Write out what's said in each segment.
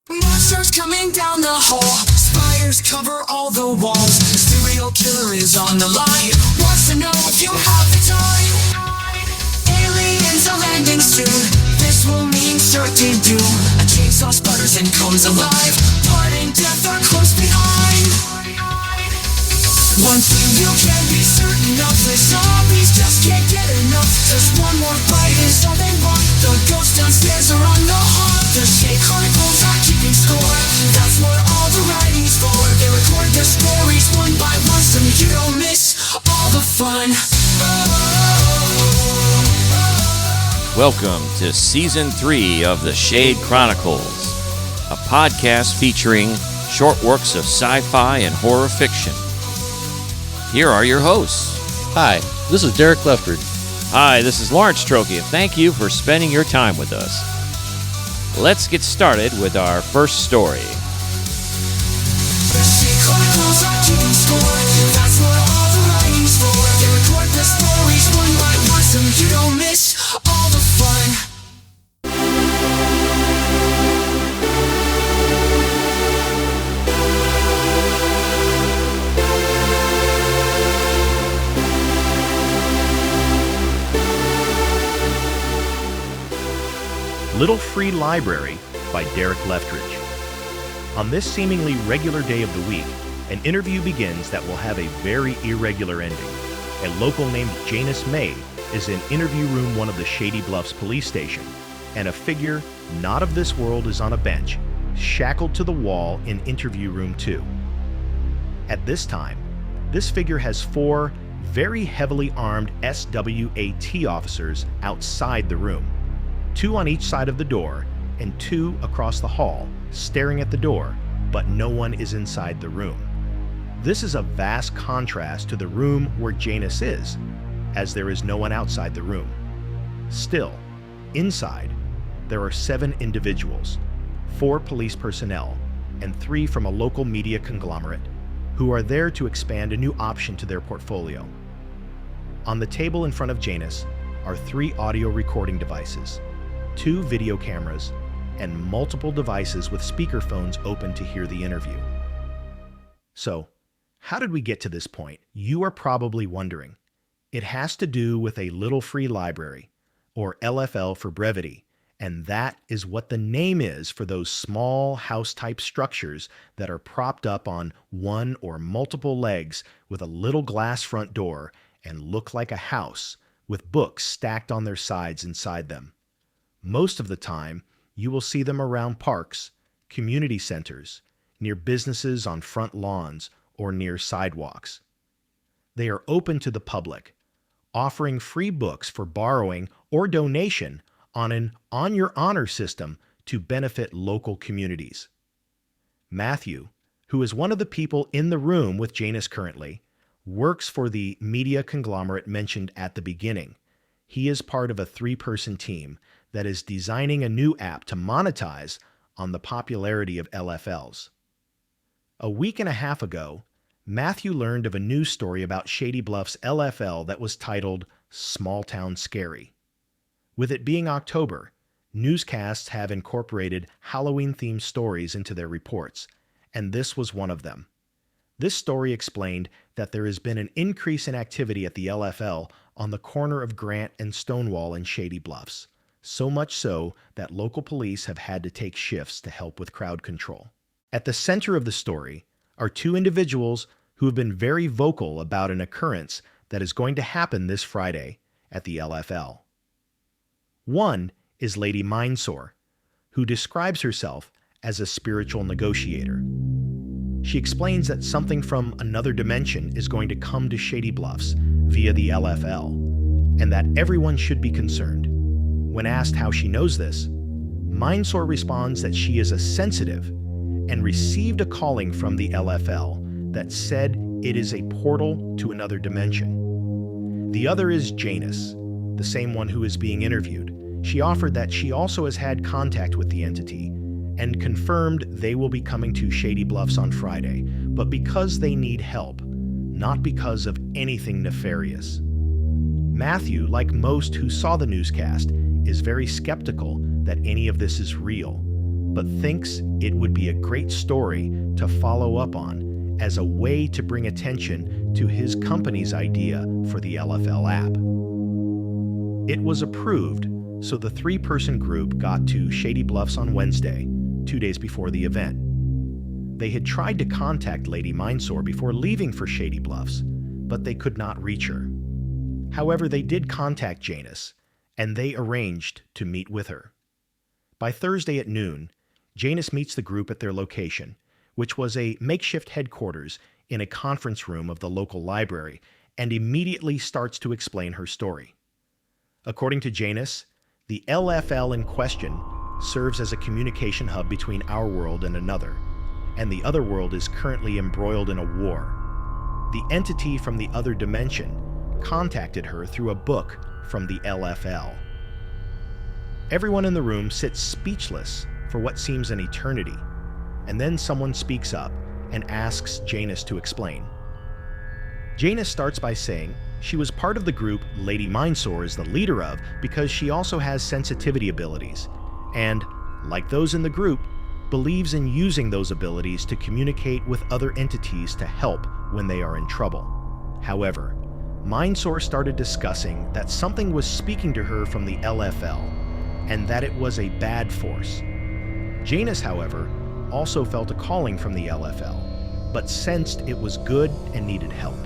Monsters coming down the hall, spires cover all the walls. Serial killer is on the line, wants to know if you have the time. Aliens are landing soon, this will mean certain doom. A chainsaw sputters and comes alive, blood and death are close behind. One thing you can be certain of, the zombies just can't get enough. Just one more bite is all they want. The ghosts downstairs are on the hunt. The Shade Chronicles are keeping score, that's what all the writing's for. They record their stories one by one so you don't miss all the fun. Welcome to Season 3 of the Shade Chronicles, a podcast featuring short works of sci-fi and horror fiction. Here are your hosts. Hi, this is Derek Leftridge. Hi, this is Lawrence Trokey, and thank you for spending your time with us. Let's get started with our first story. The Shade Chronicles are keeping score, that's what all the writing's for. They record their stories one by one so you don't miss all the fun. Little Free Library by Derek Leftridge. On this seemingly regular day of the week, an interview begins that will have a very irregular ending. A local named Janice May is in interview room 1 of the Shady Bluffs police station, and a figure not of this world is on a bench, shackled to the wall in interview room 2. At this time, this figure has 4 very heavily armed SWAT officers outside the room. 2 on each side of the door, and 2 across the hall, staring at the door, but no one is inside the room. This is a vast contrast to the room where Janice is, as there is no one outside the room. Still, inside, there are 7 individuals, 4 police personnel, and 3 from a local media conglomerate, who are there to expand a new option to their portfolio. On the table in front of Janice are 3 audio recording devices, 2 video cameras, and multiple devices with speakerphones open to hear the interview. So, how did we get to this point? You are probably wondering. It has to do with a Little Free Library, or LFL for brevity, and that is what the name is for those small house-type structures that are propped up on one or multiple legs with a little glass front door and look like a house, with books stacked on their sides inside them. Most of the time, you will see them around parks, community centers, near businesses on front lawns, or near sidewalks. They are open to the public, offering free books for borrowing or donation on an on-your-honor system to benefit local communities. Matthew, who is one of the people in the room with Janice currently, works for the media conglomerate mentioned at the beginning. He is part of a 3-person team that is designing a new app to monetize on the popularity of LFLs. A week and a half ago, Matthew learned of a news story about Shady Bluff's LFL that was titled Small Town Scary. With it being October, newscasts have incorporated Halloween-themed stories into their reports, and this was one of them. This story explained that there has been an increase in activity at the LFL on the corner of Grant and Stonewall in Shady Bluffs. So much so that local police have had to take shifts to help with crowd control. At the center of the story are 2 individuals who have been very vocal about an occurrence that is going to happen this Friday at the LFL. One is Lady Mindsore, who describes herself as a spiritual negotiator. She explains that something from another dimension is going to come to Shady Bluffs via the LFL, and that everyone should be concerned. When asked how she knows this, Mindsore responds that she is a sensitive and received a calling from the LFL that said it is a portal to another dimension. The other is Janice, the same one who is being interviewed. She offered that she also has had contact with the entity and confirmed they will be coming to Shady Bluffs on Friday, but because they need help, not because of anything nefarious. Matthew, like most who saw the newscast, is very skeptical that any of this is real, but thinks it would be a great story to follow up on as a way to bring attention to his company's idea for the LFL app. It was approved, so the three-person group got to Shady Bluffs on Wednesday, 2 days before the event. They had tried to contact Lady Mindsaur before leaving for Shady Bluffs, but they could not reach her. However, they did contact Janus, and they arranged to meet with her. By Thursday at noon, Janus meets the group at their location, which was a makeshift headquarters in a conference room of the local library, and immediately starts to explain her story. According to Janus, the LFL in question serves as a communication hub between our world and another, and the other world is currently embroiled in a war. The entity from the other dimension contacted her through a book from the LFL. Everyone in the room sits speechless for what seems an eternity, and then someone speaks up and asks Janus to explain. Janus starts by saying she was part of the group Lady Mindsaur is the leader of because she also has sensitivity abilities, and, like those in the group, believes in using those abilities to communicate with other entities to help when they are in trouble. However, Mindsaur started discussing that something was speaking to her from the LFL, and that it was a bad force. Janus, however, also felt a calling from the LFL, but sensed it was good and needed help.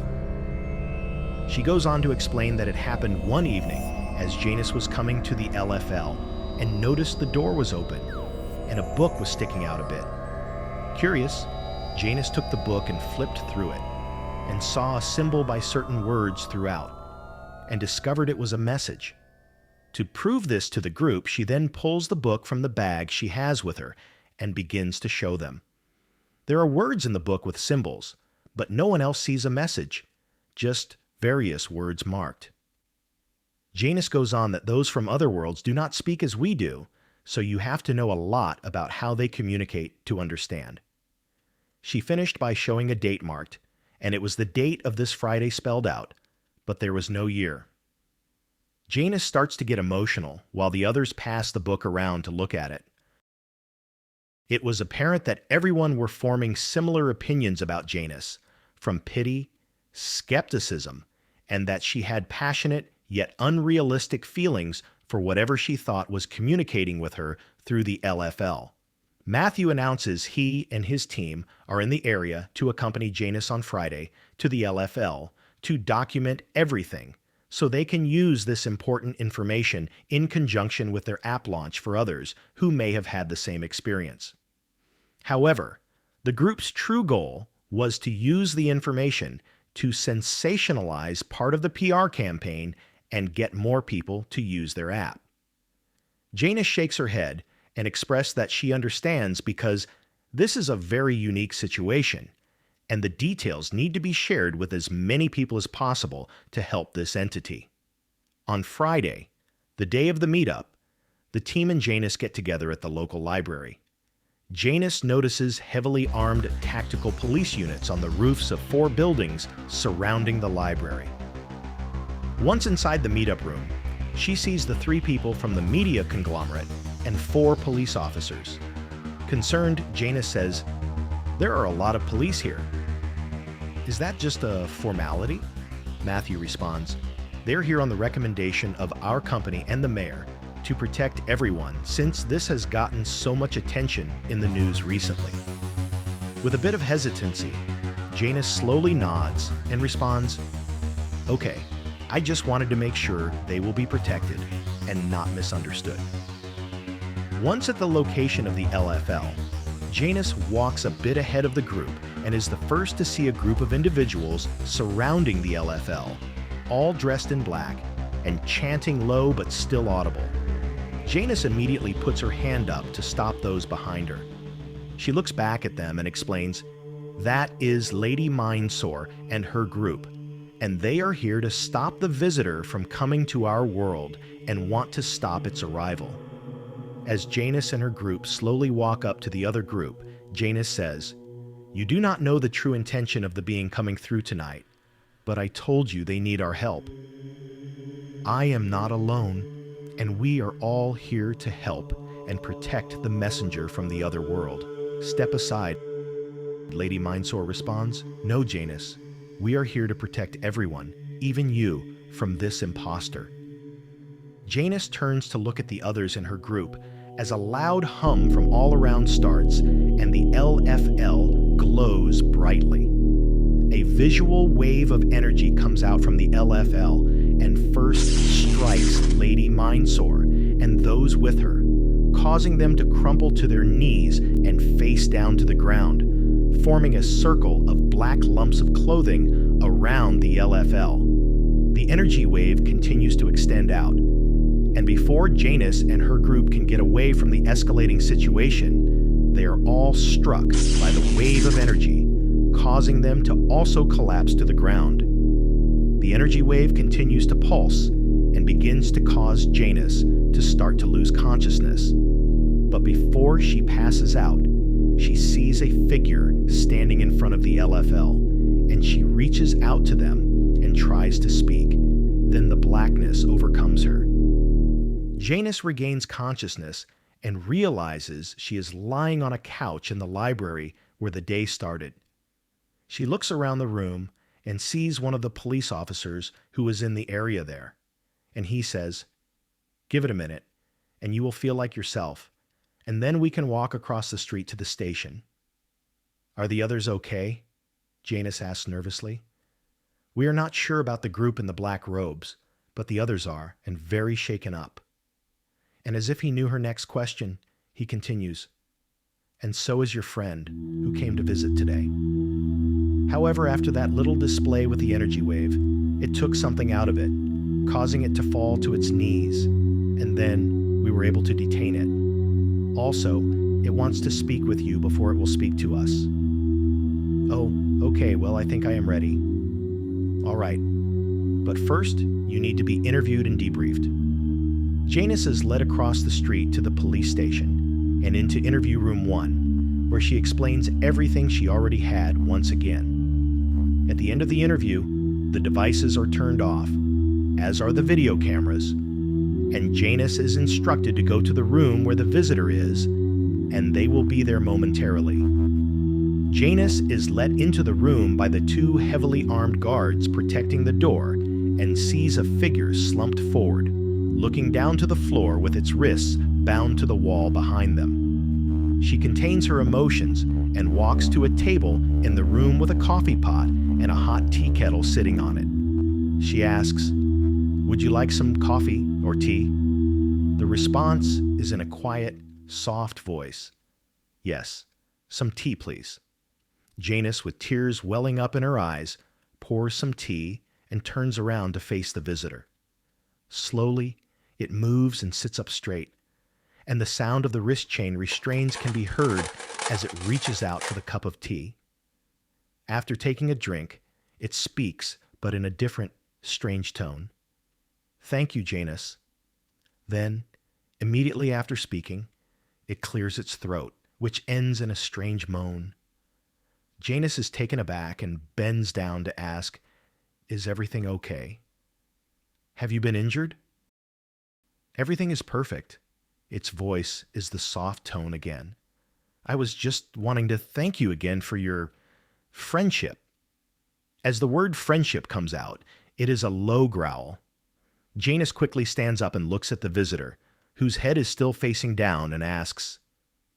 She goes on to explain that it happened one evening as Janus was coming to the LFL and noticed the door was open and a book was sticking out a bit. Curious, Janus took the book and flipped through it and saw a symbol by certain words throughout and discovered it was a message. To prove this to the group, she then pulls the book from the bag she has with her and begins to show them. There are words in the book with symbols, but no one else sees a message, just various words marked. Janus goes on that those from other worlds do not speak as we do, so you have to know a lot about how they communicate to understand. She finished by showing a date marked, and it was the date of this Friday spelled out, but there was no year. Janus starts to get emotional while the others pass the book around to look at it. It was apparent that everyone were forming similar opinions about Janus, from pity, skepticism, and that she had passionate yet unrealistic feelings for whatever she thought was communicating with her through the LFL. Matthew announces he and his team are in the area to accompany Janus on Friday to the LFL to document everything so they can use this important information in conjunction with their app launch for others who may have had the same experience. However, the group's true goal was to use the information to sensationalize part of the PR campaign and get more people to use their app. Janus shakes her head and expressed that she understands because this is a very unique situation, and the details need to be shared with as many people as possible to help this entity. On Friday, the day of the meetup, the team and Janus get together at the local library. Janus notices heavily armed tactical police units on the roofs of 4 buildings surrounding the library. Once inside the meetup room, she sees the 3 people from the media conglomerate and 4 police officers. Concerned, Janus says, "There are a lot of police here." "Is that just a formality?" Matthew responds, "They're here on the recommendation of our company and the mayor to protect everyone since this has gotten so much attention in the news recently." With a bit of hesitancy, Janus slowly nods and responds, "Okay, I just wanted to make sure they will be protected and not misunderstood." Once at the location of the LFL, Janus walks a bit ahead of the group and is the first to see a group of individuals surrounding the LFL, all dressed in black and chanting low but still audible. Janus immediately puts her hand up to stop those behind her. She looks back at them and explains, "That is Lady Mindsaur and her group, and they are here to stop the visitor from coming to our world and want to stop its arrival." As Janus and her group slowly walk up to the other group, Janus says, "You do not know the true intention of the being coming through tonight, but I told you they need our help. I am not alone, and we are all here to help and protect the messenger from the other world. Step aside, Lady Mindsaur responds. No, Janus. We are here to protect everyone, even you, from this imposter. Janus turns to look at the others in her group as a loud hum from all around starts and the LFL glows brightly. A visual wave of energy comes out from the LFL and first strikes Lady Mindsaur and those with her, causing them to crumple to their knees and face down to the ground, forming a circle of black lumps of clothing around the LFL. The energy wave continues to extend out, and before Janus and her group can get away from the escalating situation, they are all struck by the wave of energy, causing them to also collapse to the ground. The energy wave continues to pulse and begins to cause Janus to start to lose consciousness. But before she passes out, she sees a figure standing in front of the LFL, and she reaches out to them and tries to speak. Then the blackness overcomes her. Janus regains consciousness and realizes she is lying on a couch in the library where the day started. She looks around the room and sees one of the police officers who is in the area there, and he says, "Give it a minute, and you will feel like yourself, and then we can walk across the street to the station." "Are the others okay?" Janus asks nervously. "We are not sure about the group in the black robes, but the others are, and very shaken up." And as if he knew her next question, he continues, "And so is your friend, who came to visit today." However, after that little display with the energy wave, it took something out of it, causing it to fall to its knees, and then we were able to detain it. Also, it wants to speak with you before it will speak to us. "Oh, okay, well, I think I am ready." "All right, but first, you need to be interviewed and debriefed." Janus is led across the street to the police station and into interview room 1, where she explains everything she already had once again. At the end of the interview, the devices are turned off, as are the video cameras, and Janus is instructed to go to the room where the visitor is, and they will be there momentarily. Janus is let into the room by the 2 heavily armed guards protecting the door and sees a figure slumped forward, looking down to the floor with its wrists bound to the wall behind them. She contains her emotions and walks to a table in the room with a coffee pot and a hot tea kettle sitting on it. She asks, "Would you like some coffee or tea?" The response is in a quiet, soft voice. "Yes, some tea, please." Janus, with tears welling up in her eyes, pours some tea and turns around to face the visitor. Slowly, it moves and sits up straight, and the sound of the wrist chain restraints can be heard as it reaches out for the cup of tea. After taking a drink, it speaks, but in a different, strange tone. "Thank you, Janus." Then, immediately after speaking, it clears its throat, which ends in a strange moan. Janus is taken aback and bends down to ask, "Is everything okay? Have you been injured?" "Everything is perfect." Its voice is the soft tone again. "I was just wanting to thank you again for your friendship." As the word friendship comes out, it is a low growl. Janus quickly stands up and looks at the visitor, whose head is still facing down, and asks,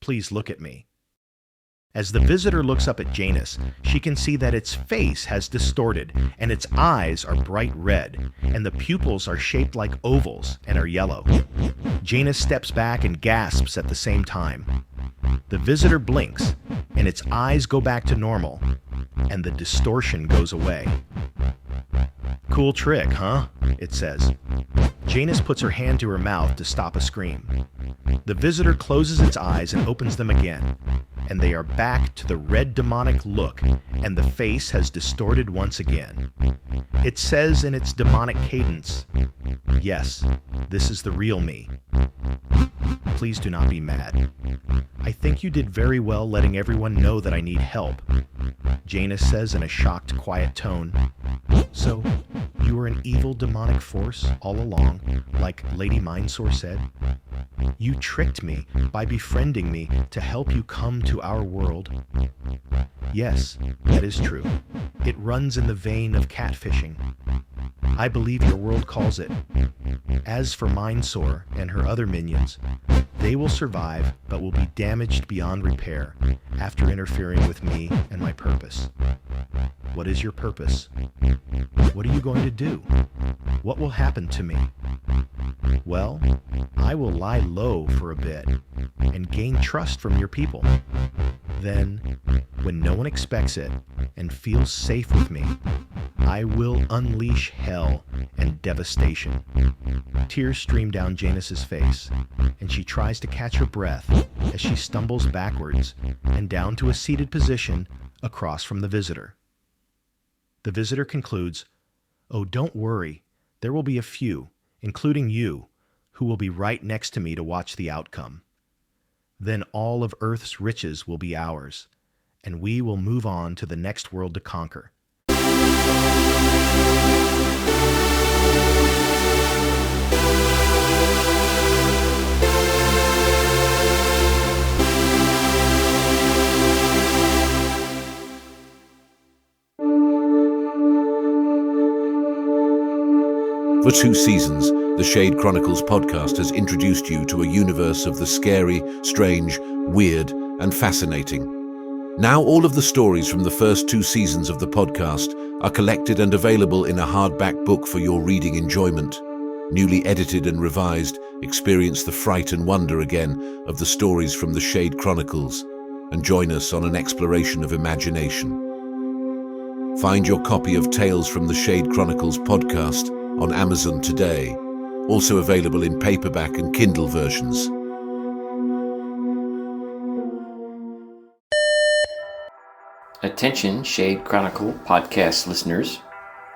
"Please look at me." As the visitor looks up at Janus, she can see that its face has distorted, and its eyes are bright red, and the pupils are shaped like ovals and are yellow. Janus steps back and gasps at the same time. The visitor blinks, and its eyes go back to normal, and the distortion goes away. "Cool trick, huh?" it says. Janus puts her hand to her mouth to stop a scream. The visitor closes its eyes and opens them again, and they are back to the red demonic look, and the face has distorted once again. It says in its demonic cadence, "Yes, this is the real me. Please do not be mad. I think you did very well letting everyone know that I need help," Janus says in a shocked, quiet tone. "So, You were an evil demonic force all along, like Lady Mindsaur said? You tricked me by befriending me to help you come to our world? Yes, that is true. It runs in the vein of catfishing. I believe your world calls it. As for Mindsaur and her other minions, they will survive but will be damaged beyond repair after interfering with me and my purpose. What is your purpose? What are you going to do? What will happen to me? Well, I will lie low for a bit and gain trust from your people. Then, when no one expects it and feels safe with me, I will unleash hell and devastation. Tears stream down Janus's face, and she tries to catch her breath as she stumbles backwards and down to a seated position across from the visitor. The visitor concludes, "Oh, don't worry. There will be a few, including you, who will be right next to me to watch the outcome. Then all of Earth's riches will be ours, and we will move on to the next world to conquer." For 2 seasons, the Shade Chronicles podcast has introduced you to a universe of the scary, strange, weird, and fascinating. Now all of the stories from the first 2 seasons of the podcast are collected and available in a hardback book for your reading enjoyment. Newly edited and revised, experience the fright and wonder again of the stories from the Shade Chronicles, and join us on an exploration of imagination. Find your copy of Tales from the Shade Chronicles podcast on Amazon today, also available in paperback and Kindle versions. Attention Shade Chronicle podcast listeners.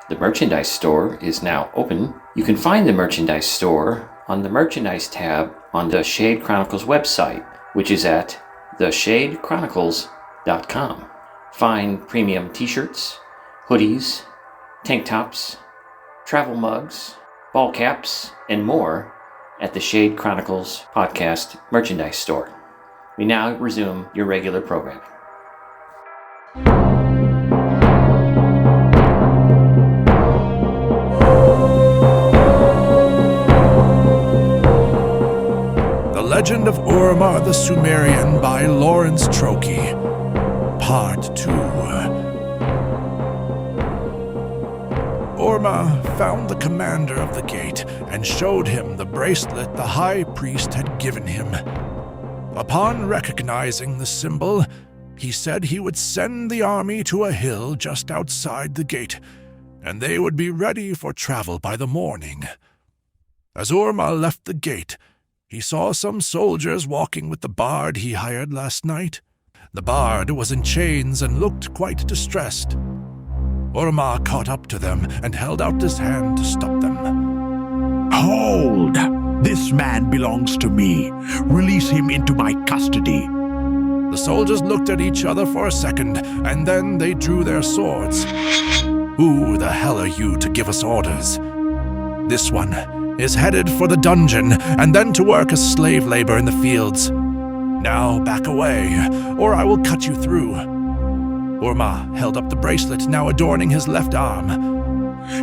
The merchandise store is now open. You can find the merchandise store on the merchandise tab on the Shade Chronicles website, which is at theshadechronicles.com. Find premium t-shirts, hoodies, tank tops, travel mugs, ball caps, and more at the Shade Chronicles podcast merchandise store. We now resume your regular programming. The Legend of Urmah the Sumerian by Lawrence Trokey, Part 2. Urmah found the commander of the gate and showed him the bracelet the high priest had given him. Upon recognizing the symbol, he said he would send the army to a hill just outside the gate, and they would be ready for travel by the morning. As Urmah left the gate, he saw some soldiers walking with the bard he hired last night. The bard was in chains and looked quite distressed. Urmah caught up to them and held out his hand to stop them. "Hold! This man belongs to me. Release him into my custody." The soldiers looked at each other for a second, and then they drew their swords. "Who the hell are you to give us orders? This one is headed for the dungeon and then to work as slave labor in the fields. Now back away, or I will cut you through." Urmah held up the bracelet now adorning his left arm.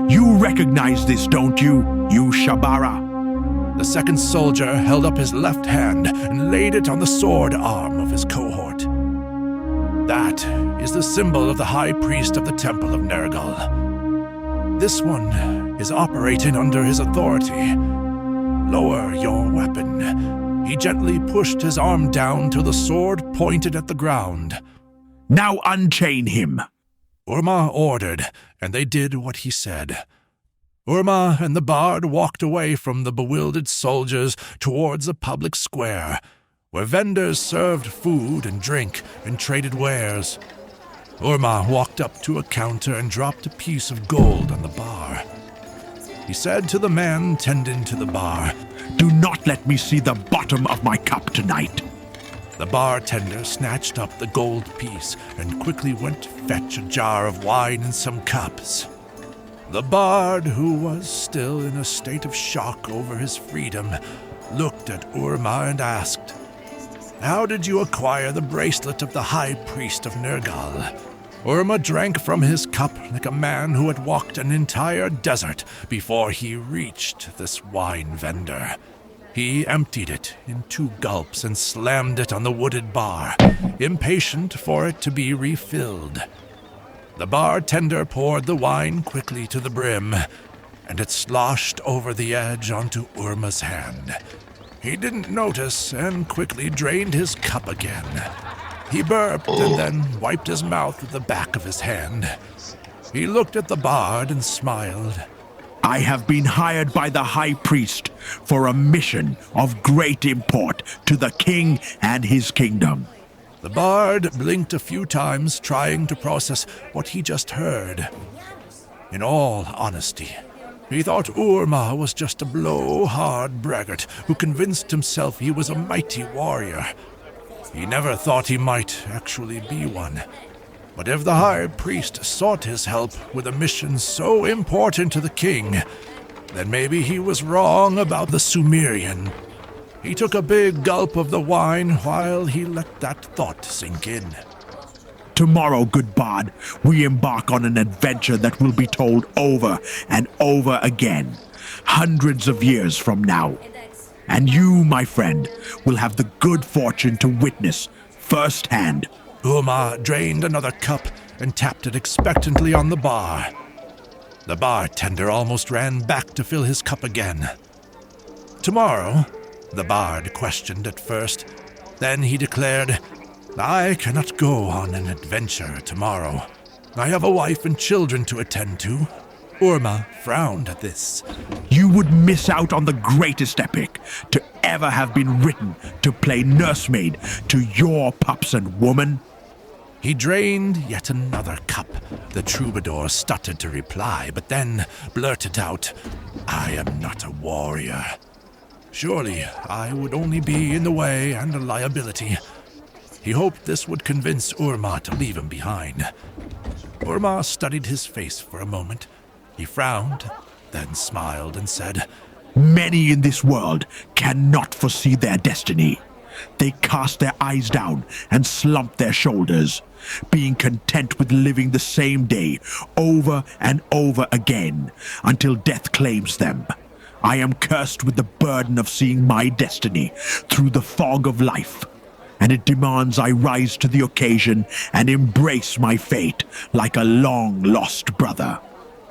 "You recognize this, don't you, you Shabara?" The second soldier held up his left hand and laid it on the sword arm of his cohort. "That is the symbol of the high priest of the Temple of Nergal. This one is operating under his authority. Lower your weapon." He gently pushed his arm down till the sword pointed at the ground. "Now unchain him." Urmah ordered, and they did what he said. Urmah and the bard walked away from the bewildered soldiers towards a public square, where vendors served food and drink and traded wares. Urmah walked up to a counter and dropped a piece of gold on the bar. He said to the man tending to the bar, "Do not let me see the bottom of my cup tonight." The bartender snatched up the gold piece and quickly went to fetch a jar of wine and some cups. The bard, who was still in a state of shock over his freedom, looked at Urmah and asked, "How did you acquire the bracelet of the High Priest of Nergal?" Urmah drank from his cup like a man who had walked an entire desert before he reached this wine vendor. He emptied it in 2 gulps and slammed it on the wooded bar, impatient for it to be refilled. The bartender poured the wine quickly to the brim, and it sloshed over the edge onto Urmah's hand. He didn't notice and quickly drained his cup again. He burped and then wiped his mouth with the back of his hand. He looked at the bard and smiled. I have been hired by the High Priest for a mission of great import to the king and his kingdom. The bard blinked a few times, trying to process what he just heard. In all honesty, he thought Urmah was just a blowhard braggart who convinced himself he was a mighty warrior. He never thought he might actually be one. But if the High Priest sought his help with a mission so important to the king, then maybe he was wrong about the Sumerian. He took a big gulp of the wine while he let that thought sink in. Tomorrow, good bard, we embark on an adventure that will be told over and over again, hundreds of years from now. And you, my friend, will have the good fortune to witness firsthand. Urmah drained another cup and tapped it expectantly on the bar. The bartender almost ran back to fill his cup again. "Tomorrow?" the bard questioned at first. Then he declared, "I cannot go on an adventure tomorrow. I have a wife and children to attend to." Urmah frowned at this. You would miss out on the greatest epic to ever have been written to play nursemaid to your pups and woman. He drained yet another cup. The troubadour stuttered to reply, but then blurted out, "I am not a warrior. Surely I would only be in the way and a liability." He hoped this would convince Urmah to leave him behind. Urmah studied his face for a moment. He frowned, then smiled and said, Many in this world cannot foresee their destiny. They cast their eyes down and slump their shoulders, being content with living the same day over and over again until death claims them. I am cursed with the burden of seeing my destiny through the fog of life, and it demands I rise to the occasion and embrace my fate like a long-lost brother.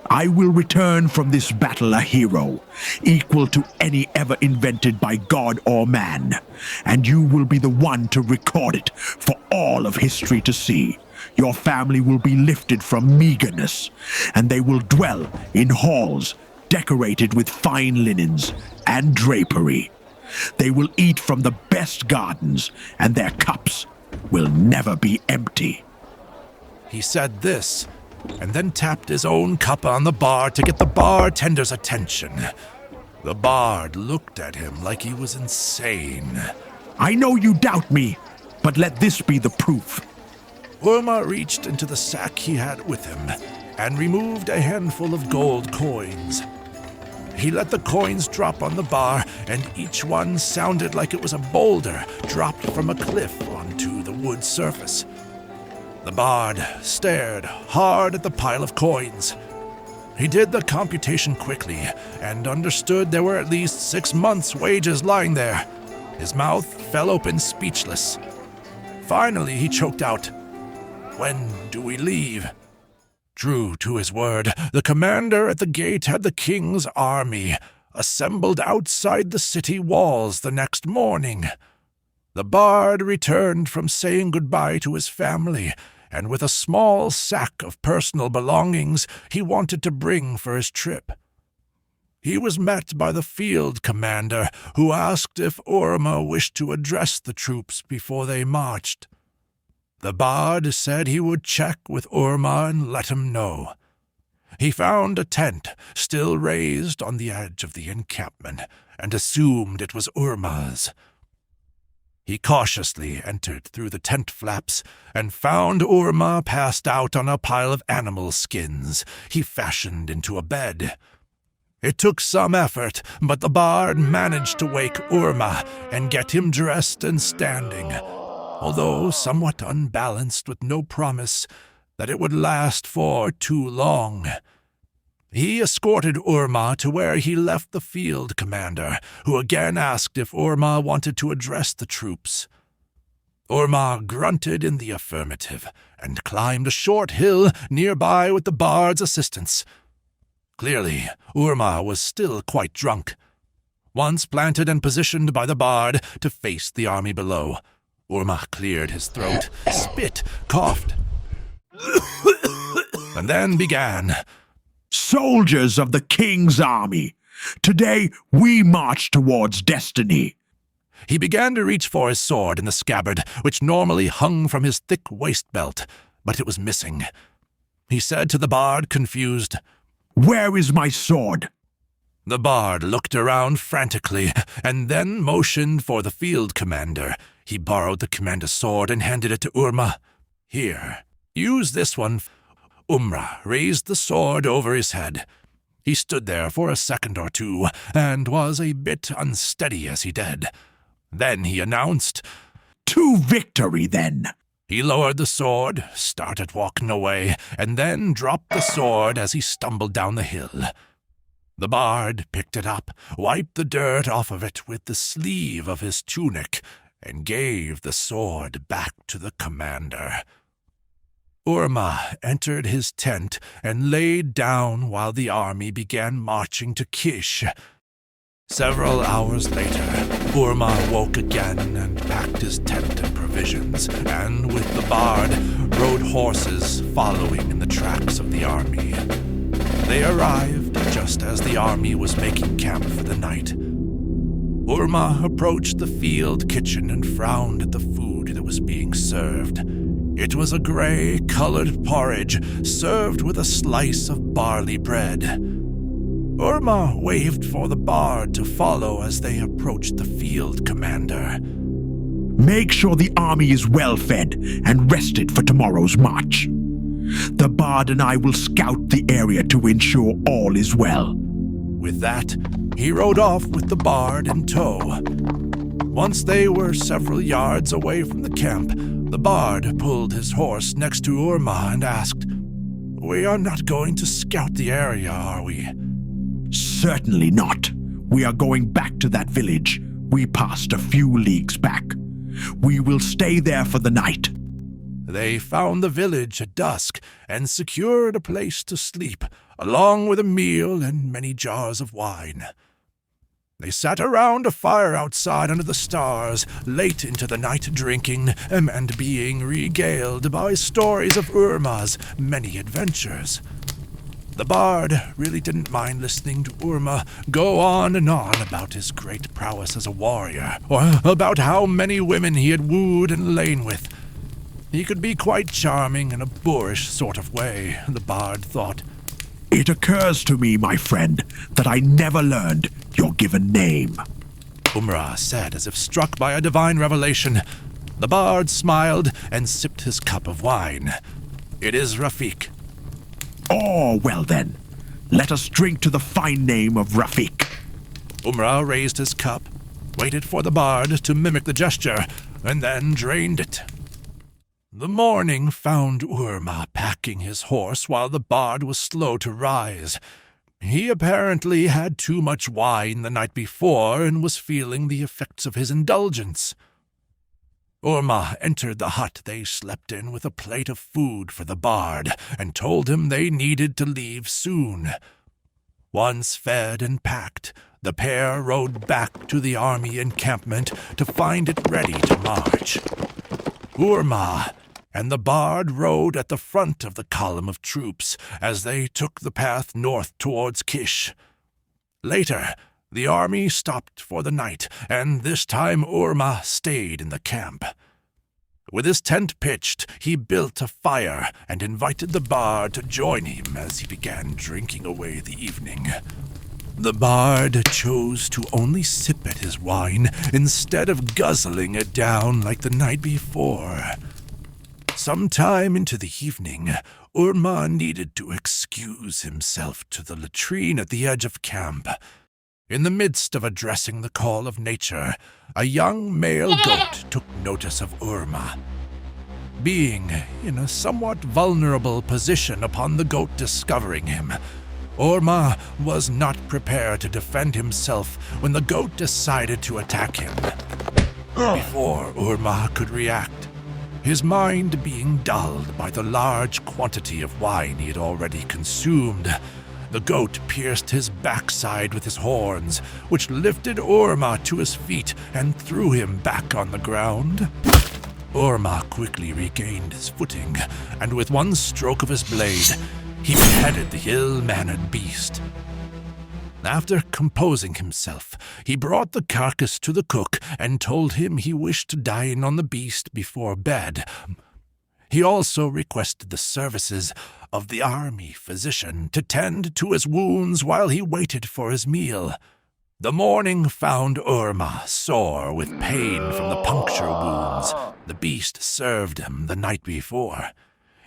I will return from this battle a hero, equal to any ever invented by God or man, and you will be the one to record it for all of history to see. Your family will be lifted from meagerness, and they will dwell in halls decorated with fine linens and drapery. They will eat from the best gardens, and their cups will never be empty. He said this, and then tapped his own cup on the bar to get the bartender's attention. The bard looked at him like he was insane. I know you doubt me, but let this be the proof. Urmah reached into the sack he had with him and removed a handful of gold coins. He let the coins drop on the bar, and each one sounded like it was a boulder dropped from a cliff onto the wood surface. The bard stared hard at the pile of coins. He did the computation quickly and understood there were at least 6 months' wages lying there. His mouth fell open, speechless. Finally, he choked out, "When do we leave?" True to his word, the commander at the gate had the king's army assembled outside the city walls the next morning. The bard returned from saying goodbye to his family, and with a small sack of personal belongings he wanted to bring for his trip. He was met by the field commander, who asked if Urmah wished to address the troops before they marched. The bard said he would check with Urmah and let him know. He found a tent still raised on the edge of the encampment and assumed it was Urmah's. He cautiously entered through the tent flaps and found Urmah passed out on a pile of animal skins he fashioned into a bed. It took some effort, but the bard managed to wake Urmah and get him dressed and standing, although somewhat unbalanced with no promise that it would last for too long. He escorted Urmah to where he left the field commander, who again asked if Urmah wanted to address the troops. Urmah grunted in the affirmative and climbed a short hill nearby with the bard's assistance. Clearly, Urmah was still quite drunk. Once planted and positioned by the bard to face the army below, Urmah cleared his throat, spit, coughed, and then began. Soldiers of the king's army, today we march towards destiny. He began to reach for his sword in the scabbard, which normally hung from his thick waist belt, but it was missing. He said to the bard, confused, Where is my sword? The bard looked around frantically, and then motioned for the field commander. He borrowed the commander's sword and handed it to Urmah. Here, use this one. Urmah raised the sword over his head. He stood there for a second or two, and was a bit unsteady as he did. Then he announced, To victory, then! He lowered the sword, started walking away, and then dropped the sword as he stumbled down the hill. The bard picked it up, wiped the dirt off of it with the sleeve of his tunic, and gave the sword back to the commander. Urmah entered his tent and laid down while the army began marching to Kish. Several hours later, Urmah woke again and packed his tent and provisions, and with the bard, rode horses following in the tracks of the army. They arrived just as the army was making camp for the night. Urmah approached the field kitchen and frowned at the food that was being served. It was a gray-colored porridge served with a slice of barley bread. Urmah waved for the bard to follow as they approached the field commander. Make sure the army is well fed and rested for tomorrow's march. The bard and I will scout the area to ensure all is well. With that, he rode off with the bard in tow. Once they were several yards away from the camp, the bard pulled his horse next to Urmah and asked, We are not going to scout the area, are we? Certainly not. We are going back to that village we passed a few leagues back. We will stay there for the night. They found the village at dusk and secured a place to sleep, along with a meal and many jars of wine. They sat around a fire outside under the stars, late into the night drinking and being regaled by stories of Urmah's many adventures. The bard really didn't mind listening to Urmah go on and on about his great prowess as a warrior, or about how many women he had wooed and lain with. He could be quite charming in a boorish sort of way, the bard thought. It occurs to me, my friend, that I never learned your given name. Urmah said as if struck by a divine revelation. The bard smiled and sipped his cup of wine. It is Rafik. Oh, well then, let us drink to the fine name of Rafik. Urmah raised his cup, waited for the bard to mimic the gesture, and then drained it. The morning found Urmah packing his horse while the bard was slow to rise. He apparently had too much wine the night before and was feeling the effects of his indulgence. Urmah entered the hut they slept in with a plate of food for the bard and told him they needed to leave soon. Once fed and packed, the pair rode back to the army encampment to find it ready to march. Urmah and the bard rode at the front of the column of troops as they took the path north towards Kish. Later, the army stopped for the night, and this time Urmah stayed in the camp. With his tent pitched, he built a fire and invited the bard to join him as he began drinking away the evening. The bard chose to only sip at his wine instead of guzzling it down like the night before. Sometime into the evening, Urmah needed to excuse himself to the latrine at the edge of camp. In the midst of addressing the call of nature, a young male goat took notice of Urmah. Being in a somewhat vulnerable position upon the goat discovering him, Urmah was not prepared to defend himself when the goat decided to attack him. Before Urmah could react, his mind being dulled by the large quantity of wine he had already consumed, the goat pierced his backside with his horns, which lifted Urmah to his feet and threw him back on the ground. Urmah quickly regained his footing, and with one stroke of his blade, he beheaded the ill-mannered beast. After composing himself, he brought the carcass to the cook and told him he wished to dine on the beast before bed. He also requested the services of the army physician to tend to his wounds while he waited for his meal. The morning found Urmah sore with pain from the puncture wounds the beast served him the night before.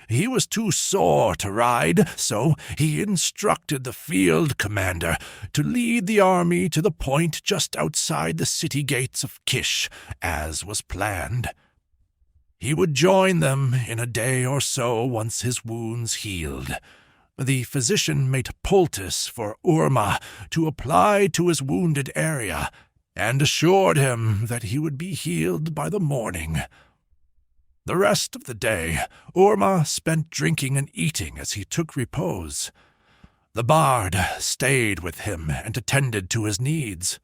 He was too sore to ride, so he instructed the field commander to lead the army to the point just outside the city gates of Kish, as was planned. He would join them in a day or so once his wounds healed. The physician made a poultice for Urmah to apply to his wounded area, and assured him that he would be healed by the morning. The rest of the day, Urmah spent drinking and eating as he took repose. The bard stayed with him and attended to his needs.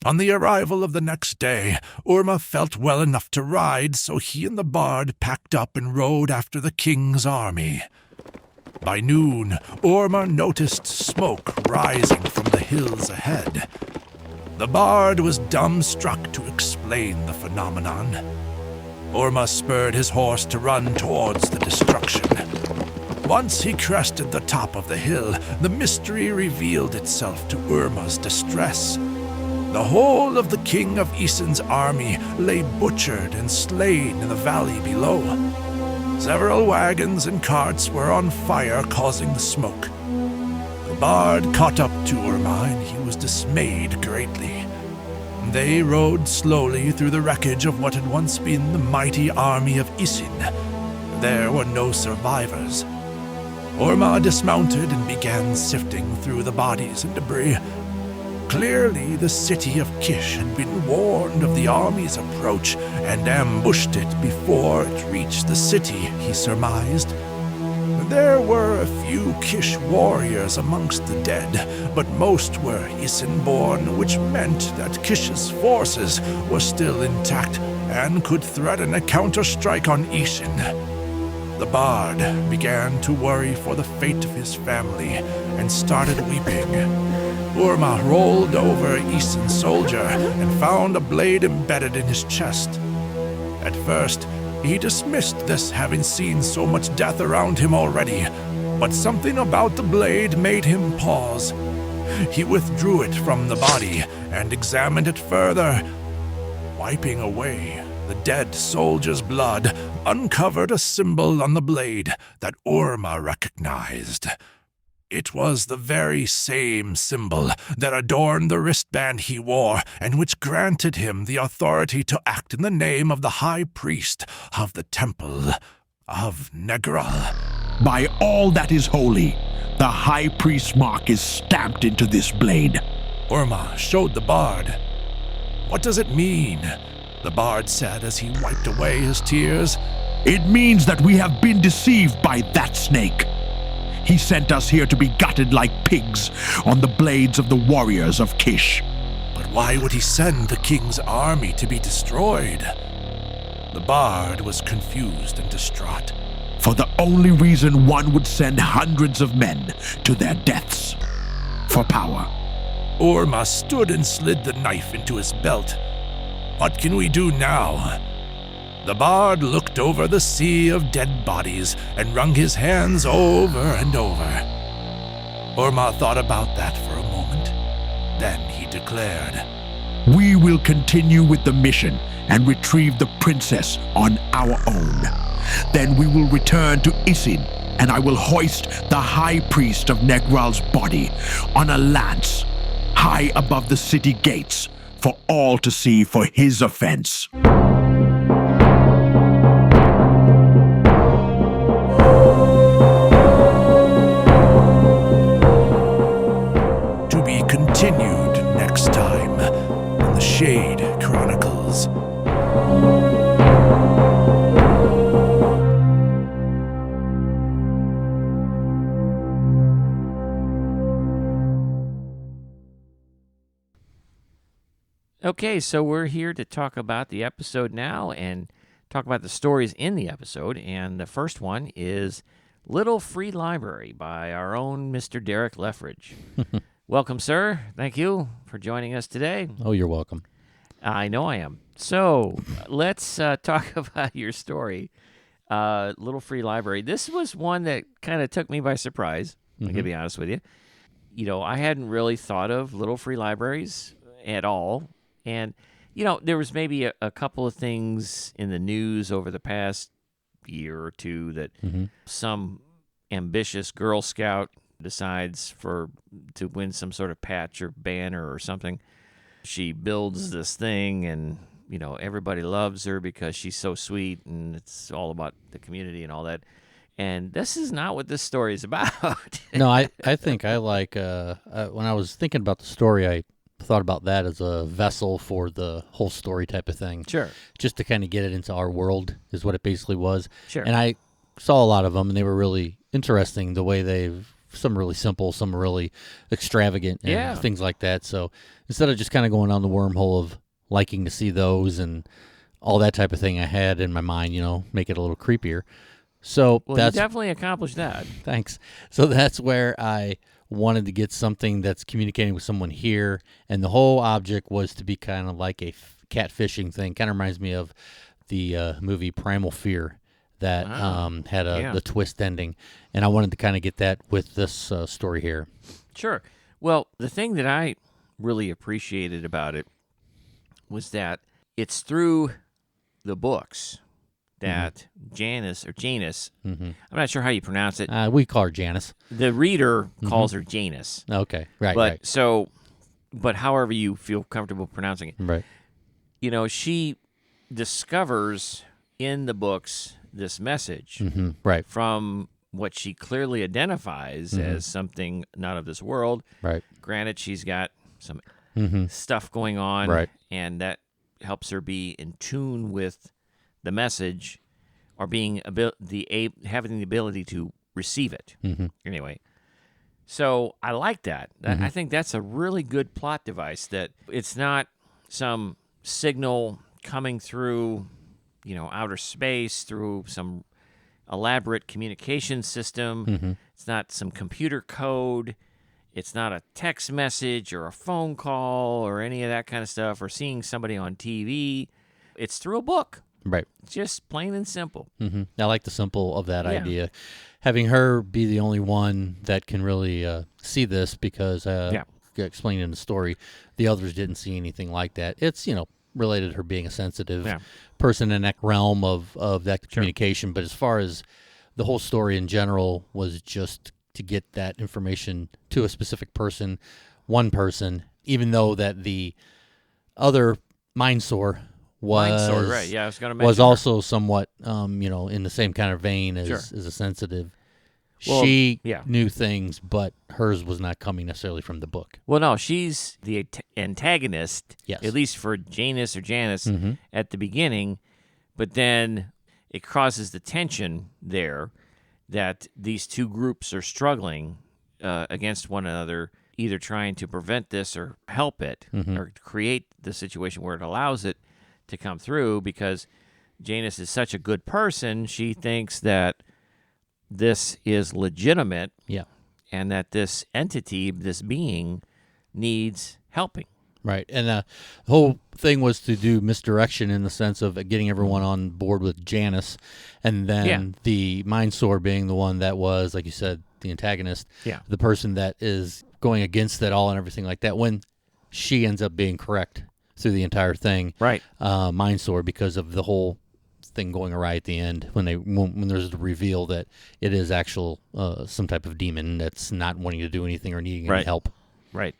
On the arrival of the next day, Urmah felt well enough to ride, so he and the bard packed up and rode after the king's army. By noon, Urmah noticed smoke rising from the hills ahead. The bard was dumbstruck to explain the phenomenon. Urmah spurred his horse to run towards the destruction. Once he crested the top of the hill, the mystery revealed itself to Urmah's distress. The whole of the king of Isen's army lay butchered and slain in the valley below. Several wagons and carts were on fire, causing the smoke. The bard caught up to Urmah, and he was dismayed greatly. They rode slowly through the wreckage of what had once been the mighty army of Isen. There were no survivors. Urmah dismounted and began sifting through the bodies and debris. Clearly, the city of Kish had been warned of the army's approach and ambushed it before it reached the city, he surmised. There were a few Kish warriors amongst the dead, but most were Isen-born, which meant that Kish's forces were still intact and could threaten a counterstrike on Isen. The bard began to worry for the fate of his family and started weeping. Urmah rolled over Isen's soldier and found a blade embedded in his chest. At first, he dismissed this, having seen so much death around him already, but something about the blade made him pause. He withdrew it from the body and examined it further. Wiping away the dead soldier's blood, uncovered a symbol on the blade that Urmah recognized. It was the very same symbol that adorned the wristband he wore, and which granted him the authority to act in the name of the high priest of the temple of Negral. By all that is holy, the high priest's mark is stamped into this blade. Urmah showed the bard. "What does it mean?" the bard said as he wiped away his tears. It means that we have been deceived by that snake. He sent us here to be gutted like pigs on the blades of the warriors of Kish. But why would he send the king's army to be destroyed? The bard was confused and distraught. For the only reason one would send hundreds of men to their deaths. For power. Urmah stood and slid the knife into his belt. What can we do now? The bard looked over the sea of dead bodies and wrung his hands over and over. Urmah thought about that for a moment. Then he declared, We will continue with the mission and retrieve the princess on our own. Then we will return to Isin, and I will hoist the high priest of Negral's body on a lance high above the city gates for all to see for his offense. To be continued next time in the Shade Chronicles. Okay, so we're here to talk about the episode now and talk about the stories in the episode. And the first one is Little Free Library by our own Mr. Derek Leftridge. Welcome, sir. Thank you for joining us today. Oh, you're welcome. I know I am. So let's talk about your story, Little Free Library. This was one that kind of took me by surprise, I can be honest with you. You know, I hadn't really thought of Little Free Libraries at all. And, you know, there was maybe a couple of things in the news over the past year or two that some ambitious Girl Scout decides to win some sort of patch or banner or something. She builds this thing and, you know, everybody loves her because she's so sweet and it's all about the community and all that. And this is not what this story is about. No, I think I like, when I was thinking about the story, I thought about that as a vessel for the whole story type of thing. Sure. Just to kind of get it into our world is what it basically was. Sure. And I saw a lot of them, and they were really interesting the way some really simple, some really extravagant, and things like that. So instead of just kind of going down the wormhole of liking to see those and all that type of thing, I had in my mind, you know, make it a little creepier. So Well, that's you definitely accomplished that. Thanks. So that's where I wanted to get something that's communicating with someone here, and the whole object was to be kind of like a catfishing thing. Kind of reminds me of the movie Primal Fear that had the twist ending, and I wanted to kind of get that with this story here. Sure. Well, the thing that I really appreciated about it was that it's through the books that Janus, I'm not sure how you pronounce it. We call her Janice. The reader calls her Janus. Okay, right, But right. so, but however you feel comfortable pronouncing it, Right. you know, she discovers in the books this message Right. from what she clearly identifies as something not of this world. Right. Granted, she's got some stuff going on, Right. and that helps her be in tune with the message, or having the ability to receive it. Anyway, so I like that. I think that's a really good plot device. That it's not some signal coming through, you know, outer space through some elaborate communication system. It's not some computer code. It's not a text message or a phone call or any of that kind of stuff, or seeing somebody on TV. It's through a book. Right. Just plain and simple. I like the simple of that idea. Having her be the only one that can really see this, because explained in the story, the others didn't see anything like that. It's, you know, related to her being a sensitive person in that realm of that communication. But as far as the whole story in general was just to get that information to a specific person, one person, even though that the other Mindsaur was right? Yeah, I was going to mention was her. also somewhat, you know, in the same kind of vein as a sensitive. Well, she knew things, but hers was not coming necessarily from the book. Well, no, she's the antagonist, Yes. at least for Janus or Janice at the beginning, but then it causes the tension there that these two groups are struggling against one another, either trying to prevent this or help it, or create the situation where it allows it to come through, because Janus is such a good person. She thinks that this is legitimate, and that this entity, this being, needs helping. Right. And the whole thing was to do misdirection in the sense of getting everyone on board with Janice, and then the Mindsaur being the one that was, like you said, the antagonist, the person that is going against it all and everything like that. When she ends up being correct through the entire thing. Right. Mind Sword, because of the whole thing going awry at the end when there's the reveal that it is actual some type of demon that's not wanting to do anything or needing any help. Right.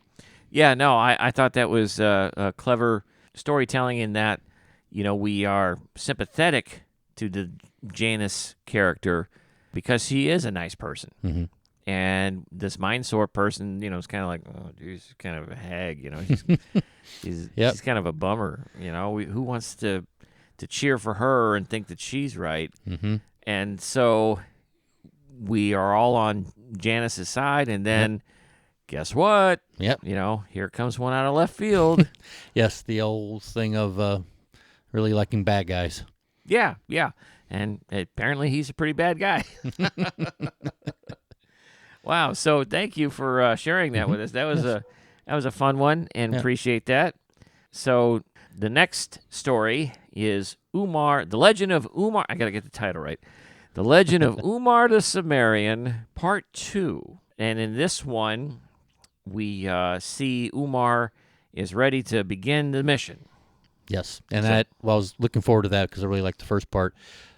Yeah, no, I thought that was a clever storytelling in that, we are sympathetic to the Janus character because he is a nice person. Mm-hmm. And this Mind Sword person, is kind of like, oh, dude, he's kind of a hag, he's kind of a bummer, who wants to cheer for her and think that she's right. Mm-hmm. And so we are all on Janus's side, and then guess what? Yep. Here comes one out of left field. Yes, the old thing of really liking bad guys. Yeah. And apparently he's a pretty bad guy. Wow. So thank you for sharing that with us. That was a fun one, and appreciate that. So the next story is Urmah, The Legend of Urmah. I got to get the title right. The Legend of Urmah the Sumerian, Part 2. And in this one, we see Urmah is ready to begin the mission. Yes, and I was looking forward to that because I really liked the first part.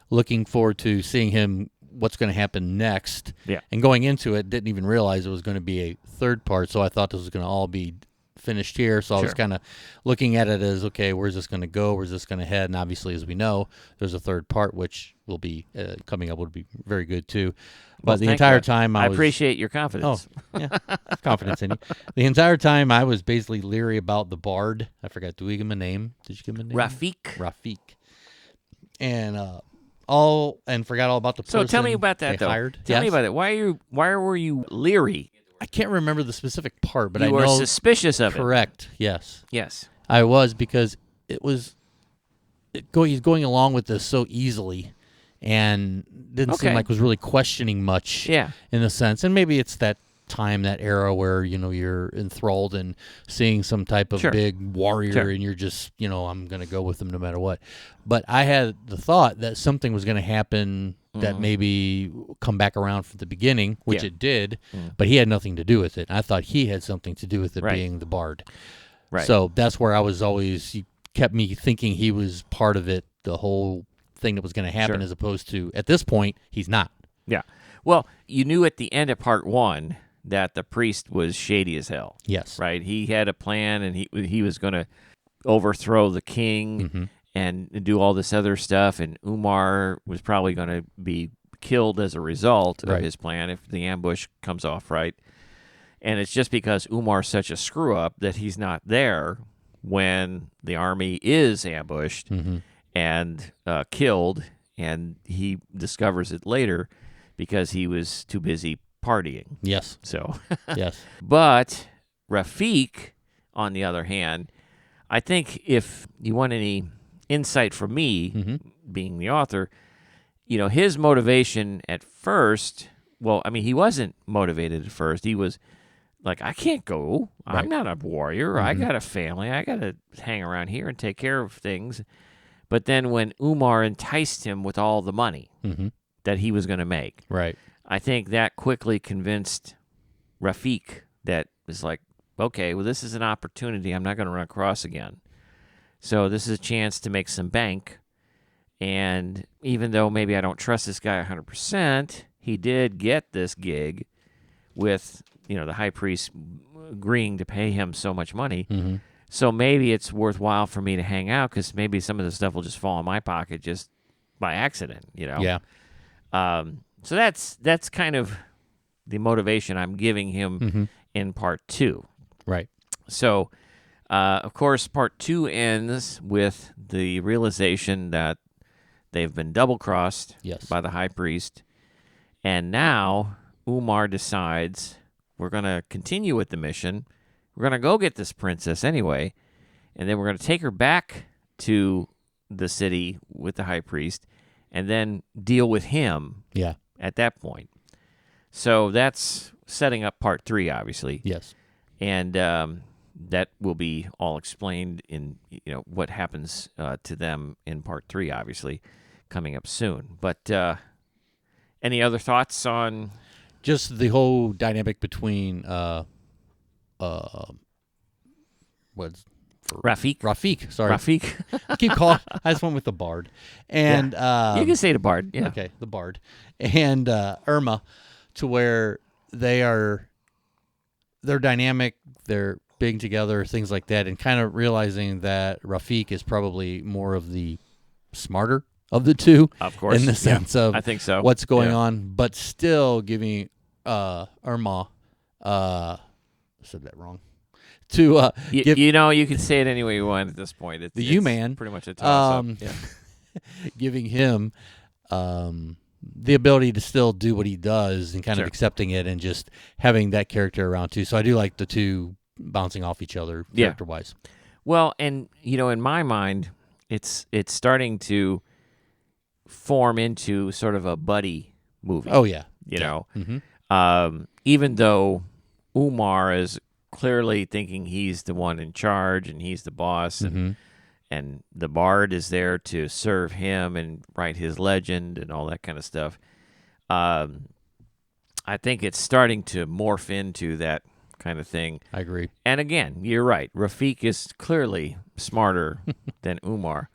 Looking forward to seeing him, what's going to happen next. Yeah. And going into it, didn't even realize it was going to be a third part, so I thought this was going to all be finished here. So I was kind of looking at it as, okay, where's this going to go? Where's this going to head? And obviously, as we know, there's a third part, which will be coming up, would be very good too. But the entire time I appreciate your confidence. Oh, yeah, confidence in you. The entire time I was basically leery about the bard. I forgot, do we give him a name? Did you give him a name? Rafik. And forgot all about the person. So tell me about that, though. Tell me about it. Why were you leery? I can't remember the specific part, but I know. You were suspicious of it. Correct, yes. Yes. I was, because he's going along with this so easily, and didn't seem like was really questioning much in a sense. And maybe it's that time, that era where, you're enthralled and seeing some type of big warrior and you're just, I'm going to go with them no matter what. But I had the thought that something was going to happen that maybe come back around from the beginning, which it did, but he had nothing to do with it. I thought he had something to do with it being the bard. Right. So that's where I was always, he kept me thinking he was part of it, the whole thing that was going to happen, as opposed to, at this point, he's not. Yeah. Well, you knew at the end of part 1 that the priest was shady as hell. Yes. Right? He had a plan, and he was going to overthrow the king and do all this other stuff, and Urmah was probably going to be killed as a result of his plan if the ambush comes off right. And it's just because Urmah is such a screw-up that he's not there when the army is ambushed and killed, and he discovers it later because he was too busy partying. Yes. So, yes. But Rafik, on the other hand, I think if you want any insight from me, being the author, his motivation at first, he wasn't motivated at first. He was like, I can't go. Right. I'm not a warrior. I got a family. I got to hang around here and take care of things. But then when Urmah enticed him with all the money that he was going to make, right, I think that quickly convinced Rafik that it's like, okay, well, this is an opportunity. I'm not going to run across again. So this is a chance to make some bank. And even though maybe I don't trust this guy 100%, he did get this gig with, the high priest agreeing to pay him so much money. So maybe it's worthwhile for me to hang out because maybe some of the stuff will just fall in my pocket just by accident, Yeah. So that's kind of the motivation I'm giving him in part 2. Right. So, of course, part 2 ends with the realization that they've been double-crossed by the high priest. And now Urmah decides, we're going to continue with the mission. We're going to go get this princess anyway. And then we're going to take her back to the city with the high priest and then deal with him at that point. So that's setting up part 3, obviously. Yes. And that will be all explained in what happens to them in part 3, obviously, coming up soon. But any other thoughts on just the whole dynamic between Rafik. Sorry, Rafik. I keep calling. I just went with the Bard, and You can say the Bard. Yeah. okay, the Bard, and Urmah, to where they're dynamic, they're being together, things like that, and kind of realizing that Rafik is probably more of the smarter of the two, Of course. in the sense of I think so. what's going on, but still giving Urmah, said that wrong, to give you can say it any way you want at this point. It's U-Man, pretty much a toss-up. Yeah. giving him the ability to still do what he does and kind of accepting it and just having that character around too. So I do like the two bouncing off each other character-wise. Well, and in my mind, it's starting to form into sort of a buddy movie. Oh yeah, you know, Mm-hmm. Even though Umar is clearly thinking he's the one in charge and he's the boss, and the Bard is there to serve him and write his legend and all that kind of stuff. I think it's starting to morph into that kind of thing. I agree. And again, you're right. Rafik is clearly smarter than Umar.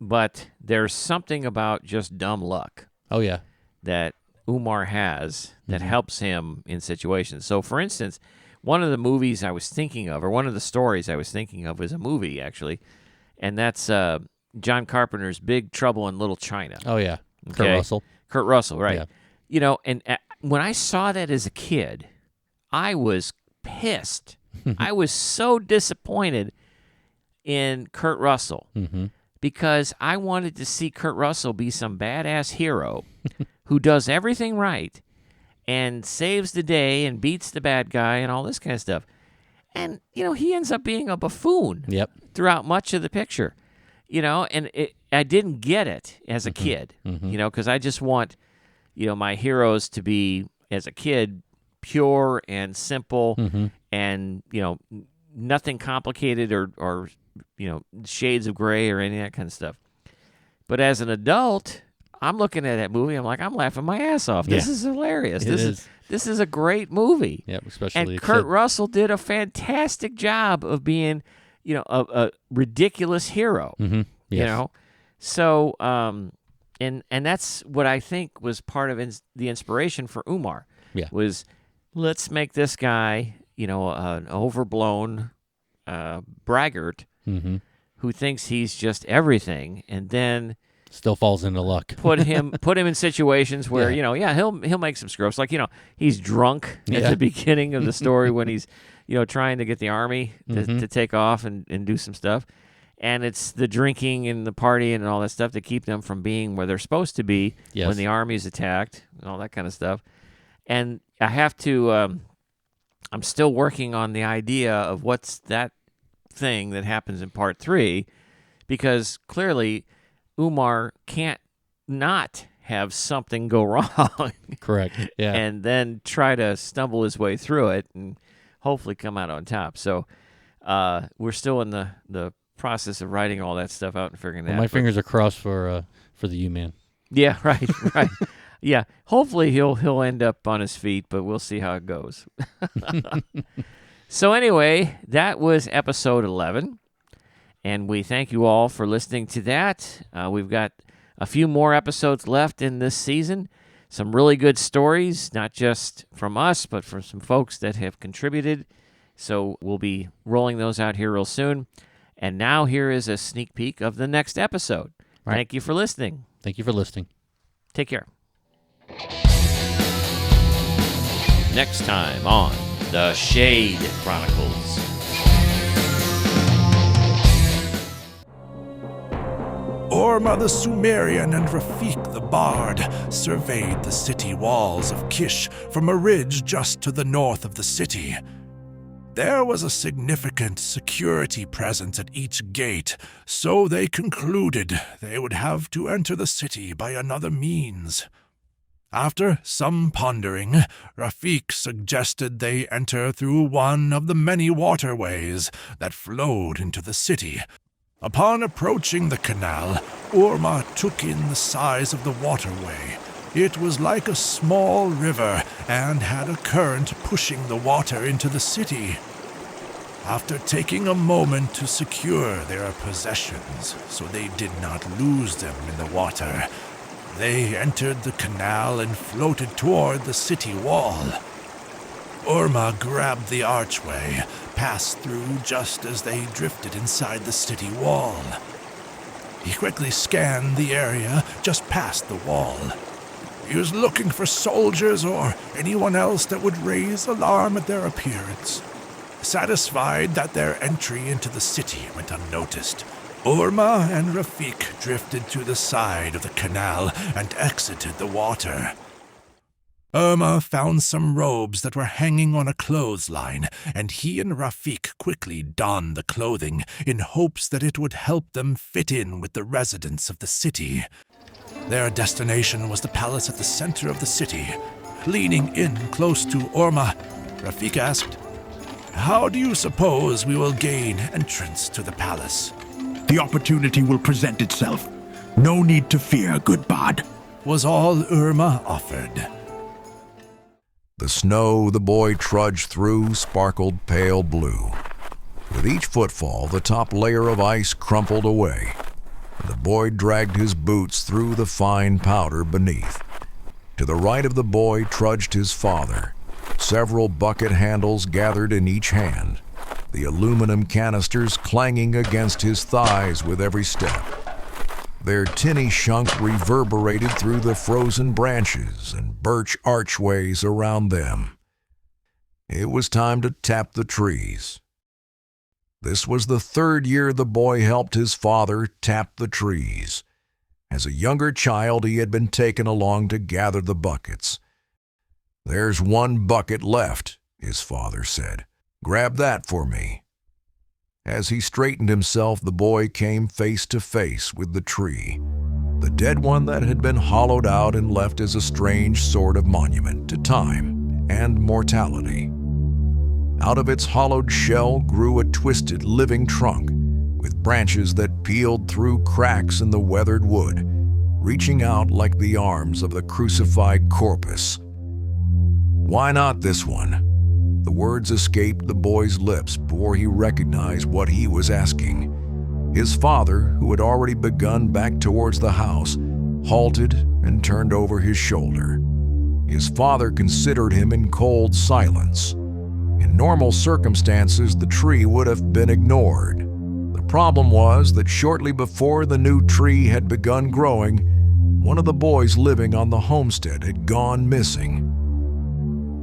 But there's something about just dumb luck Oh yeah, that Umar has that helps him in situations. So, for instance, one of the movies I was thinking of, or one of the stories I was thinking of, was a movie, actually, and that's John Carpenter's Big Trouble in Little China. oh yeah, Okay? Kurt Russell, right. Yeah. And when I saw that as a kid, I was pissed. I was so disappointed in Kurt Russell because I wanted to see Kurt Russell be some badass hero who does everything right and saves the day and beats the bad guy and all this kind of stuff. And, he ends up being a buffoon throughout much of the picture, and I didn't get it as a kid, because I just want, my heroes to be, as a kid, pure and simple and, nothing complicated or shades of gray or any of that kind of stuff. But as an adult, I'm looking at that movie. I'm like, I'm laughing my ass off. This is hilarious. This is a great movie. Yep, especially and Kurt Russell did a fantastic job of being, a ridiculous hero. Yes. So and that's what I think was part of the inspiration for Umar. Yeah. Was let's make this guy, an overblown braggart who thinks he's just everything, and then still falls into luck. put him in situations where he'll make some screw ups. Like he's drunk at the beginning of the story when he's trying to get the army to take off and do some stuff, and it's the drinking and the partying and all that stuff to keep them from being where they're supposed to be when the army is attacked and all that kind of stuff. And I have to. I'm still working on the idea of what's that thing that happens in part 3, because clearly Umar can't not have something go wrong. Correct. Yeah. And then try to stumble his way through it and hopefully come out on top. So we're still in the process of writing all that stuff out and figuring that out. My fingers are crossed for the U-Man. Yeah, right. Yeah, hopefully he'll end up on his feet, but we'll see how it goes. So anyway, that was episode 11, and we thank you all for listening to that. We've got a few more episodes left in this season, some really good stories, not just from us, but from some folks that have contributed. So we'll be rolling those out here real soon. And now here is a sneak peek of the next episode. Right. Thank you for listening. Thank you for listening. Take care. Next time on The Shade Chronicles. Urmah the Sumerian and Rafik the Bard surveyed the city walls of Kish from a ridge just to the north of the city. There was a significant security presence at each gate, so they concluded they would have to enter the city by another means. After some pondering, Rafik suggested they enter through one of the many waterways that flowed into the city. Upon approaching the canal, Urmah took in the size of the waterway. It was like a small river and had a current pushing the water into the city. After taking a moment to secure their possessions so they did not lose them in the water, they entered the canal and floated toward the city wall. Urmah grabbed the archway, passed through just as they drifted inside the city wall. He quickly scanned the area just past the wall. He was looking for soldiers or anyone else that would raise alarm at their appearance. Satisfied that their entry into the city went unnoticed, Urmah and Rafik drifted to the side of the canal and exited the water. Urmah found some robes that were hanging on a clothesline, and he and Rafik quickly donned the clothing in hopes that it would help them fit in with the residents of the city. Their destination was the palace at the center of the city. Leaning in close to Urmah, Rafik asked, "How do you suppose we will gain entrance to the palace?" "The opportunity will present itself. No need to fear, good bard," was all Urmah offered. The snow the boy trudged through sparkled pale blue. With each footfall, the top layer of ice crumpled away. The boy dragged his boots through the fine powder beneath. To the right of the boy trudged his father, several bucket handles gathered in each hand, the aluminum canisters clanging against his thighs with every step. Their tinny shunk reverberated through the frozen branches and birch archways around them. It was time to tap the trees. This was the third year the boy helped his father tap the trees. As a younger child, he had been taken along to gather the buckets. "There's one bucket left," his father said. "Grab that for me." As he straightened himself, the boy came face to face with the tree, the dead one that had been hollowed out and left as a strange sort of monument to time and mortality. Out of its hollowed shell grew a twisted, living trunk, with branches that peeled through cracks in the weathered wood, reaching out like the arms of the crucified corpus. "Why not this one?" The words escaped the boy's lips before he recognized what he was asking. His father, who had already begun back towards the house, halted and turned over his shoulder. His father considered him in cold silence. In normal circumstances, the tree would have been ignored. The problem was that shortly before the new tree had begun growing, one of the boys living on the homestead had gone missing.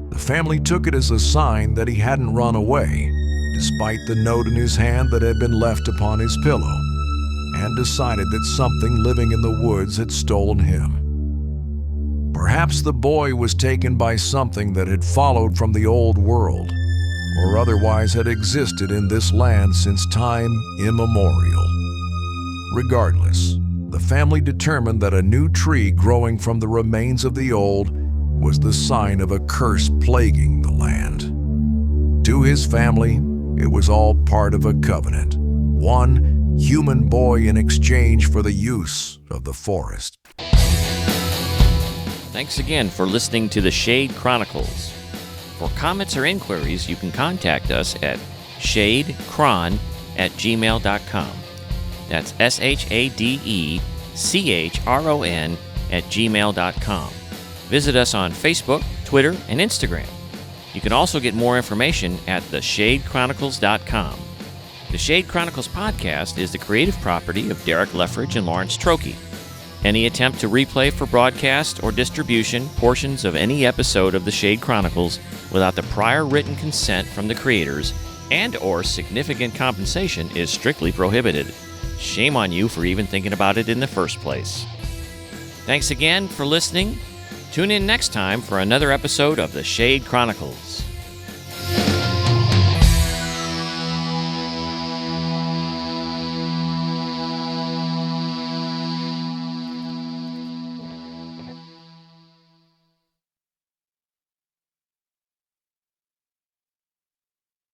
The family took it as a sign that he hadn't run away, despite the note in his hand that had been left upon his pillow, and decided that something living in the woods had stolen him. Perhaps the boy was taken by something that had followed from the old world, or otherwise had existed in this land since time immemorial. Regardless, the family determined that a new tree growing from the remains of the old was the sign of a curse plaguing the land. To his family, it was all part of a covenant, one human boy in exchange for the use of the forest. Thanks again for listening to the Shade Chronicles. For comments or inquiries, you can contact us at shadechron@gmail.com. That's SHADECHRON@gmail.com. Visit us on Facebook, Twitter, and Instagram. You can also get more information at theshadechronicles.com. The Shade Chronicles podcast is the creative property of Derek Leftridge and Lawrence Trokey. Any attempt to replay for broadcast or distribution portions of any episode of the Shade Chronicles without the prior written consent from the creators and/or significant compensation is strictly prohibited. Shame on you for even thinking about it in the first place. Thanks again for listening. Tune in next time for another episode of the Shade Chronicles.